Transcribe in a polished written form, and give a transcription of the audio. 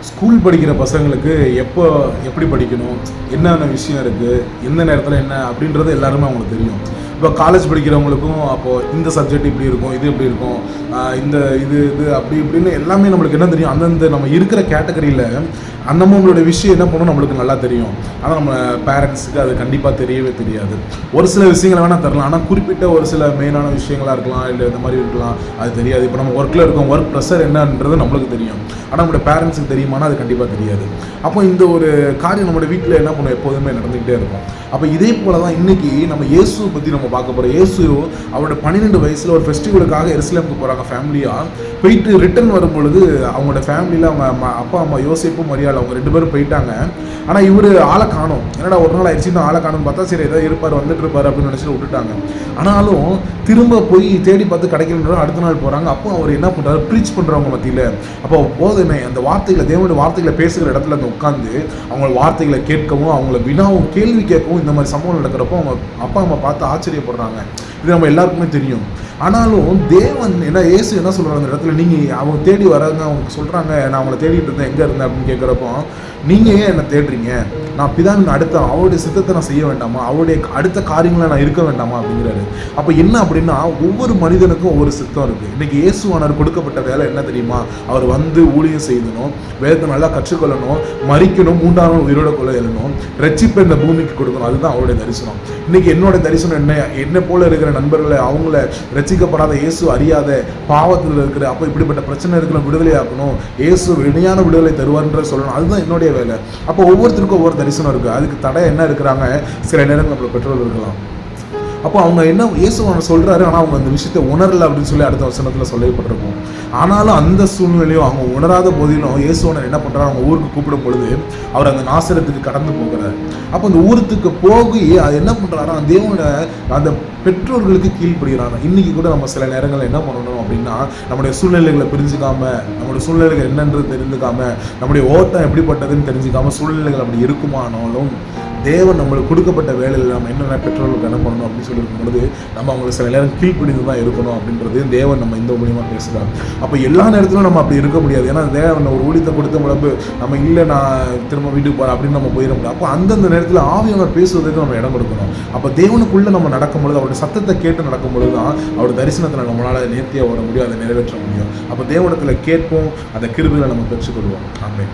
School படிக்கிற பசங்களுக்கு எப்படி படிக்கணும், என்னென்ன விஷயம் இருக்குது, எந்த நேரத்தில் என்ன அப்படின்றது எல்லாருமே அவங்களுக்கு தெரியும். இப்போ காலேஜ் படிக்கிறவங்களுக்கும் அப்போது இந்த சப்ஜெக்ட் இப்படி இருக்கும், இது இப்படி இருக்கும், இந்த இது அப்படி இப்படின்னு எல்லாமே நம்மளுக்கு என்ன தெரியும். அந்தந்த நம்ம இருக்கிற கேட்டகரியில் நம்மளோட விஷயம் என்ன பண்ணணும் நம்மளுக்கு நல்லா தெரியும். ஆனால் நம்ம பேரண்ட்ஸுக்கு அது கண்டிப்பாக தெரியவே தெரியாது. ஒரு சில விஷயங்களை வேணால் தரலாம், ஆனால் குறிப்பிட்ட ஒரு சில மெயினான விஷயங்களாக இருக்கலாம், இல்லை இந்த மாதிரி இருக்கலாம், அது தெரியாது. இப்போ நம்ம ஒர்க்கில் இருக்கோம், ஒர்க் ப்ரெஷர் என்னன்றது நம்மளுக்கு தெரியும், ஆனால் நம்மளோட பேரண்ட்ஸுக்கு தெரியுமானா அது கண்டிப்பாக தெரியாது. அப்போ இந்த ஒரு காரியம் நம்மளோட வீட்டில் என்ன பண்ணுவோம் எப்போதுமே நடந்துக்கிட்டே இருக்கும். அப்போ இதே போல் தான் இன்றைக்கி நம்ம இயேசுவை பற்றி நம்ம பார்க்க போகிறோம். இயேசு அவரோட 12 வயசில் ஒரு ஃபெஸ்டிவலுக்காக எருசலேமுக்கு போகிறாங்க ஃபேமிலியாக. போயிட்டு ரிட்டர்ன் வரும்பொழுது அவங்களோட ஃபேமிலியில் அவங்க அப்பா அம்மா யோசேப்பும் மரியாதை அவங்க 2 பேரும் போயிட்டாங்க. ஆனால் இவர் ஆளை காணும். என்னடா ஒரு நாள் ஆயிடுச்சு இன்னும் ஆளை காணும்னு பார்த்தா சரி ஏதாவது இருப்பார் வந்துட்டு இருப்பார் அப்படின்னு நினச்சிட்டு விட்டுட்டாங்க. ஆனாலும் திரும்ப போய் தேடி பார்த்து கிடைக்கலன்னு அடுத்த நாள் போகிறாங்க. அப்போ அவர் என்ன பண்ணுறாரு, ப்ரீச் பண்ணுறவங்க மத்தியில் அப்போ போதனை அந்த வார்த்தைகளை தேவனுடைய வார்த்தைகளை பேசுகிற இடத்துல அந்த உட்காந்து அவங்க வார்த்தைகளை கேட்கவும் அவங்கள வினாவும் கேள்வி கேட்கவும் இந்த மாதிரி சம்பவம் நடக்கிறப்போ அவங்க அப்பா அம்மா பார்த்து ஆச்சரியப்படுறாங்க. இது நம்ம எல்லாருக்குமே தெரியும். ஆனாலும் தேவன் இயேசு என்ன சொல்கிறாங்க அந்த இடத்துல, நீங்கள் அவங்க தேடி வராங்க, அவங்க சொல்கிறாங்க நான் அவங்கள தேடிட்டு இருந்தேன் எங்கே இருந்தேன் அப்படின்னு கேட்குறப்போ, நீங்கள் ஏன் என்னை தேடுறீங்க, நான் பிதாவின் அடுத்த அவருடைய சித்தத்தை நான் செய்ய வேண்டாமா, அவருடைய அடுத்த காரியங்களை நான் இருக்க வேண்டாமா அப்படிங்கிறாரு. அப்போ என்ன அப்படின்னா ஒவ்வொரு மனிதனுக்கும் ஒவ்வொரு சித்தம் இருக்குது. இன்றைக்கி இயேசுவானவர் கொடுக்கப்பட்ட வேலை என்ன தெரியுமா, அவர் வந்து ஊழியம் செய்யணும், வேதத்தை நல்லா கற்றுக்கொள்ளணும், மரிக்கணும், 3ஆம் நாள் உயிரோட கொள்ள எழணும், ரட்சிப்பை இந்த பூமிக்கு கொடுக்கணும். அதுதான் அவருடைய தரிசனம். இன்றைக்கி என்னோட தரிசனம் என்ன போல இருக்கிற நண்பர்களை அவங்கள ரட்சிக்கப்படாத இயேசு அறியாத பாவத்தில் இருக்கிற அப்போ இப்படிப்பட்ட பிரச்சனை இருக்கிற விடுதலையாக்கணும், இயேசு இணையான விடுதலை தருவார்ன்ற சொல்லணும். அதுதான் என்னுடைய வேலை. அப்போ ஒவ்வொருத்தருக்கும் ஒவ்வொரு தரிசனம் இருக்குது. அதுக்கு தடை என்ன இருக்கிறாங்க, சில நேரங்கள் நம்மளோட பெற்றோர் இருக்கலாம். அப்போ அவங்க என்ன இயேசு அவங்க சொல்கிறாரு, ஆனால் அவங்க அந்த விஷயத்தை உணரலை அப்படின்னு சொல்லி அடுத்த வசனத்தில் சொல்லப்பட்டிருக்கும். ஆனாலும் அந்த சூழ்நிலையும் அவங்க உணராத போதிலும் இயேசுவனர் என்ன பண்ணுறாரு, அவங்க ஊருக்கு கூப்பிடும் பொழுது அவர் அந்த நாசரத்துக்கு கடந்து போகிறார். அப்போ அந்த ஊருக்கு போய் அது என்ன பண்ணுறாரோ தேவனோட அந்த பெற்றோர்களுக்கு கீழ்ப்படுகிறாங்க. இன்றைக்கி கூட நம்ம சில நேரங்களில் என்ன பண்ணணும் அப்படின்னா, நம்முடைய சூழ்நிலைகளை புரிஞ்சுக்காம, நம்முடைய சூழ்நிலைகள் என்னன்றது தெரிஞ்சுக்காம, நம்முடைய ஓட்டம் எப்படிப்பட்டதுன்னு தெரிஞ்சுக்காம சூழ்நிலைகள் அப்படி இருக்குமானாலும் தேவன் நம்மளுக்கு கொடுக்கப்பட்ட வேலையில் நம்ம என்னென்ன பெற்றோர்களுக்கு என்ன பண்ணணும் அப்படின்னு சொல்லியிருக்கும் பொழுது நம்ம அவங்களுக்கு சில நேரம் கீழ்ப்பிடிந்து தான் இருக்கணும் அப்படின்றது தேவன் நம்ம இந்த மூலியமாக பேசுகிறாங்க. அப்போ எல்லா நேரத்திலும் நம்ம அப்படி இருக்க முடியாது. ஏன்னா தேவன் ஒரு ஊழியத்தை கொடுத்த முழப்பு நம்ம இல்லை நான் திரும்ப வீட்டுக்கு போகிறேன் அப்படின்னு நம்ம போயிட முடியும். அப்போ அந்தந்த நேரத்தில் ஆவியானவர் பேசுவதற்கு நம்ம இடம் கொடுக்கணும். அப்போ தேவனுக்குள்ளே நம்ம நடக்கும்பொழுது அவருடைய சத்தத்தை கேட்டு நடக்கும்பொழுது தான் அவருடைய தரிசனத்தில் நம்மளால் நேர்த்தியாக வர முடியும், அதை நிறைவேற்ற முடியும். அப்போ தேவனத்தில் கேட்போம், அந்த கிருபையை நம்ம பெற்றுக்கொள்வோம். ஆமென்.